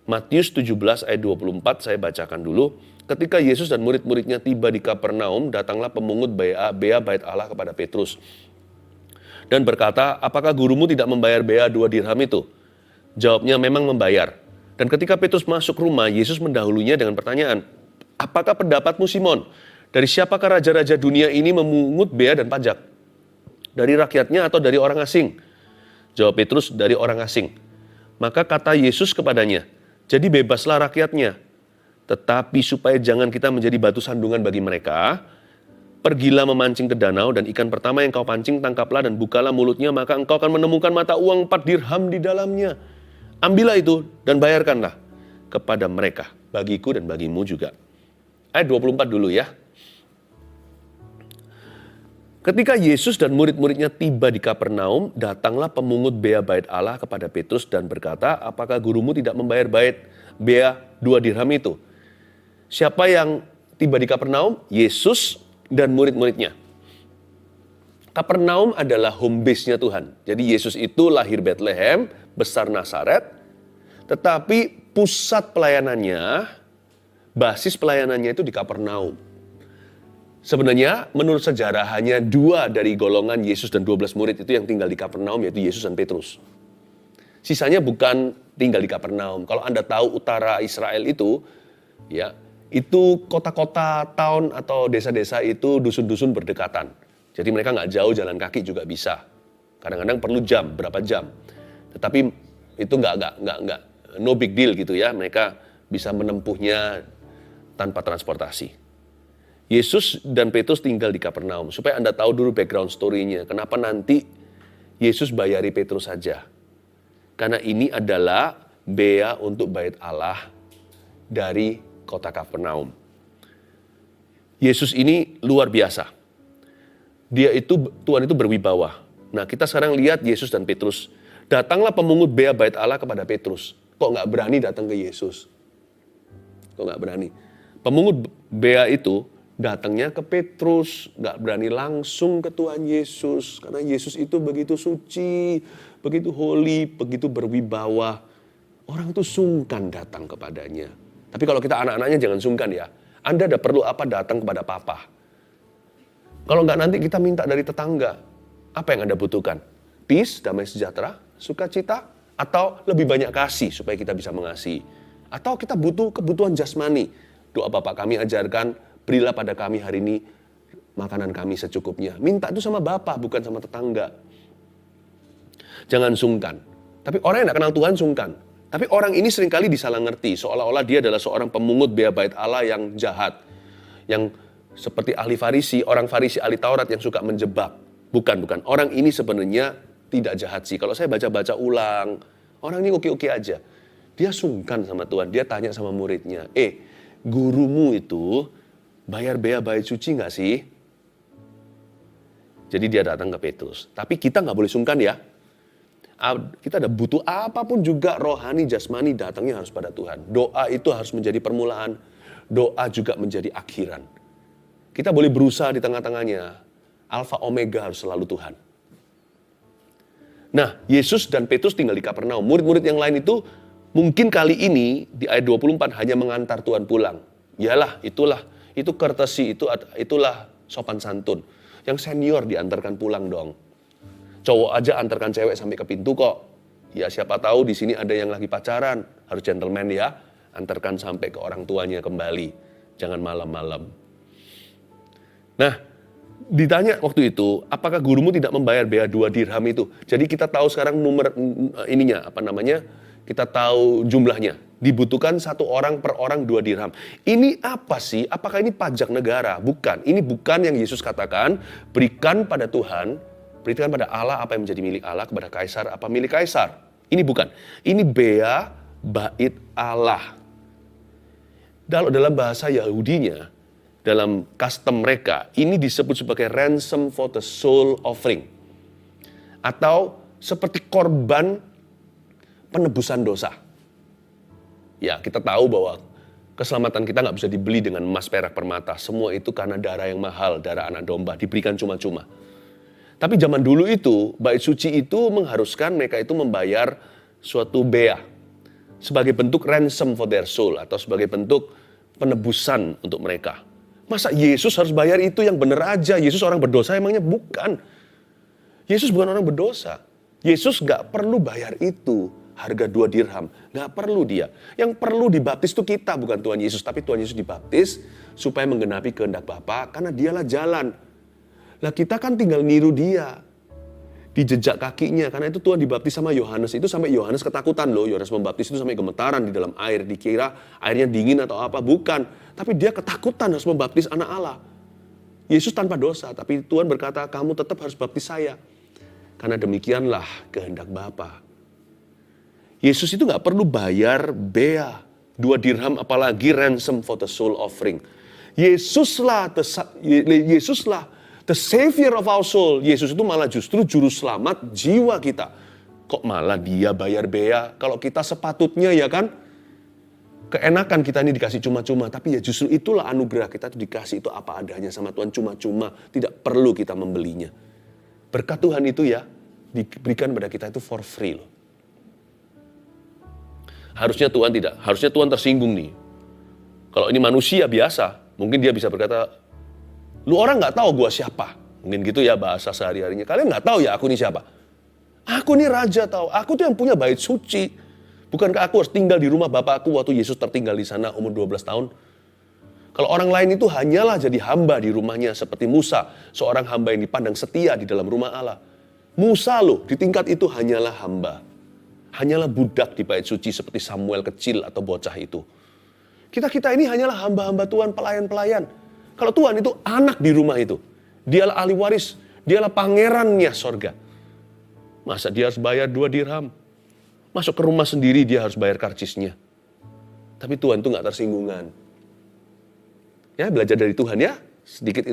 Matius 17 ayat 24 saya bacakan dulu. Ketika Yesus dan murid-muridnya tiba di Kapernaum, datanglah pemungut bea bait Allah kepada Petrus dan berkata, apakah gurumu tidak membayar bea 2 dirham itu? Jawabnya, memang membayar. Dan ketika Petrus masuk rumah, Yesus mendahulunya dengan pertanyaan, apakah pendapatmu Simon? Dari siapakah raja-raja dunia ini memungut bea dan pajak? Dari rakyatnya atau dari orang asing? Jawab Petrus, dari orang asing. Maka kata Yesus kepadanya, jadi bebaslah rakyatnya. Tetapi supaya jangan kita menjadi batu sandungan bagi mereka, pergilah memancing ke danau dan ikan pertama yang kau pancing tangkaplah dan bukalah mulutnya, maka engkau akan menemukan mata uang 4 dirham di dalamnya. Ambillah itu dan bayarkanlah kepada mereka, bagiku dan bagimu juga. Ayat 24 dulu ya. Ketika Yesus dan murid-muridnya tiba di Kapernaum, datanglah pemungut bea bait Allah kepada Petrus dan berkata, apakah gurumu tidak membayar bea 2 dirham itu? Siapa yang tiba di Kapernaum? Yesus dan murid-muridnya. Kapernaum adalah home base-nya Tuhan. Jadi Yesus itu lahir Bethlehem, besar Nazaret, tetapi pusat pelayanannya, basis pelayanannya itu di Kapernaum. Sebenarnya menurut sejarah hanya 2 dari golongan Yesus dan 12 murid itu yang tinggal di Kapernaum, yaitu Yesus dan Petrus. Sisanya bukan tinggal di Kapernaum. Kalau Anda tahu utara Israel itu, ya, itu kota-kota, town atau desa-desa itu dusun-dusun berdekatan. Jadi mereka nggak jauh jalan kaki juga bisa. Kadang-kadang perlu jam, berapa jam. Tetapi itu nggak no big deal gitu ya. Mereka bisa menempuhnya tanpa transportasi. Yesus dan Petrus tinggal di Kapernaum. Supaya Anda tahu dulu background story-nya. Kenapa nanti Yesus bayari Petrus saja. Karena ini adalah bea untuk bait Allah dari kota Kapernaum. Yesus ini luar biasa. Tuhan itu berwibawa. Nah, kita sekarang lihat Yesus dan Petrus. Datanglah pemungut bea bait Allah kepada Petrus. Kok nggak berani datang ke Yesus? Kok nggak berani? Pemungut bea itu datangnya ke Petrus, nggak berani langsung ke Tuhan Yesus. Karena Yesus itu begitu suci, begitu holy, begitu berwibawa. Orang itu sungkan datang kepadanya. Tapi kalau kita anak-anaknya jangan sungkan ya. Anda ada perlu apa datang kepada papa? Kalau enggak nanti kita minta dari tetangga. Apa yang Anda butuhkan? Peace, damai sejahtera, sukacita, atau lebih banyak kasih supaya kita bisa mengasihi. Atau kita butuh kebutuhan jasmani. Doa Bapak kami ajarkan, berilah pada kami hari ini makanan kami secukupnya. Minta itu sama Bapak, bukan sama tetangga. Jangan sungkan. Tapi orang yang tidak kenal Tuhan sungkan. Tapi orang ini seringkali disalah ngerti, seolah-olah dia adalah seorang pemungut bea bait Allah yang jahat. Yang seperti ahli Farisi, orang Farisi ahli Taurat yang suka menjebak. Bukan. Orang ini sebenarnya tidak jahat sih. Kalau saya baca-baca ulang, orang ini oke-oke aja. Dia sungkan sama Tuhan, dia tanya sama muridnya, gurumu itu bayar bea bait suci nggak sih? Jadi dia datang ke Petrus. Tapi kita nggak boleh sungkan ya. Kita ada butuh apapun juga rohani, jasmani, datangnya harus pada Tuhan. Doa itu harus menjadi permulaan. Doa juga menjadi akhiran. Kita boleh berusaha di tengah-tengahnya. Alfa Omega harus selalu Tuhan. Nah, Yesus dan Petrus tinggal di Kapernaum. Murid-murid yang lain itu mungkin kali ini di ayat 24 hanya mengantar Tuhan pulang. Yalah, itu courtesy, itulah sopan santun. Yang senior diantarkan pulang dong. Cowok aja antarkan cewek sampai ke pintu kok. Ya siapa tahu di sini ada yang lagi pacaran. Harus gentleman ya. Antarkan sampai ke orang tuanya kembali. Jangan malam-malam. Nah, ditanya waktu itu, apakah gurumu tidak membayar bea 2 dirham itu? Jadi kita tahu sekarang kita tahu jumlahnya. Dibutuhkan 1 orang per orang 2 dirham. Ini apa sih? Apakah ini pajak negara? Bukan. Ini bukan yang Yesus katakan, berikan pada Tuhan, berikan pada Allah apa yang menjadi milik Allah, kepada kaisar apa milik kaisar. Ini bukan. Ini bea bait Allah. Dalam bahasa Yahudinya, dalam custom mereka, ini disebut sebagai ransom for the soul offering. Atau seperti korban penebusan dosa. Ya, kita tahu bahwa keselamatan kita nggak bisa dibeli dengan emas, perak, permata. Semua itu karena darah yang mahal, darah anak domba, diberikan cuma-cuma. Tapi zaman dulu itu, bait suci itu mengharuskan mereka itu membayar suatu bea. sebagai bentuk ransom for their soul atau sebagai bentuk penebusan untuk mereka. Masa Yesus harus bayar itu? Yang benar aja, Yesus orang berdosa emangnya? Bukan. Yesus bukan orang berdosa. Yesus gak perlu bayar itu. Harga 2 dirham. Gak perlu dia. Yang perlu dibaptis itu kita, bukan Tuhan Yesus. Tapi Tuhan Yesus dibaptis supaya menggenapi kehendak Bapa, karena dialah jalan. Lah kita kan tinggal niru dia. Di jejak kakinya. Karena itu Tuhan dibaptis sama Yohanes. Itu sampai Yohanes ketakutan loh. Yohanes membaptis itu sampai gemetaran di dalam air. Dikira airnya dingin atau apa. Bukan. Tapi dia ketakutan harus membaptis anak Allah. Yesus tanpa dosa. Tapi Tuhan berkata, kamu tetap harus baptis saya. Karena demikianlah kehendak Bapa. Yesus itu gak perlu bayar bea. 2 dirham apalagi ransom for the soul offering. Yesuslah the savior of our soul. Yesus itu malah justru juru selamat jiwa kita. Kok malah dia bayar bea? Kalau kita sepatutnya ya kan, keenakan kita ini dikasih cuma-cuma. Tapi ya justru itulah anugerah, kita tuh dikasih itu apa adanya sama Tuhan, cuma-cuma. Tidak perlu kita membelinya. Berkat Tuhan itu ya, diberikan pada kita itu for free loh. Harusnya Tuhan tidak, harusnya Tuhan tersinggung nih. Kalau ini manusia biasa, mungkin dia bisa berkata, lu orang gak tahu gue siapa. Mungkin gitu ya bahasa sehari-harinya. Kalian gak tahu ya aku ini siapa. Aku ini raja tahu. Aku tuh yang punya bait suci. Bukankah aku harus tinggal di rumah Bapakku waktu Yesus tertinggal di sana umur 12 tahun? Kalau orang lain itu hanyalah jadi hamba di rumahnya. Seperti Musa, seorang hamba yang dipandang setia di dalam rumah Allah. Musa loh, di tingkat itu hanyalah hamba. Hanyalah budak di bait suci seperti Samuel kecil atau bocah itu. Kita ini hanyalah hamba-hamba Tuhan, pelayan-pelayan. Kalau Tuhan itu anak di rumah itu. Dialah ahli waris. Dialah pangerannya sorga. Masa dia harus bayar 2 dirham? Masuk ke rumah sendiri dia harus bayar karcisnya. Tapi Tuhan itu gak tersinggungan. Ya, belajar dari Tuhan ya. Sedikit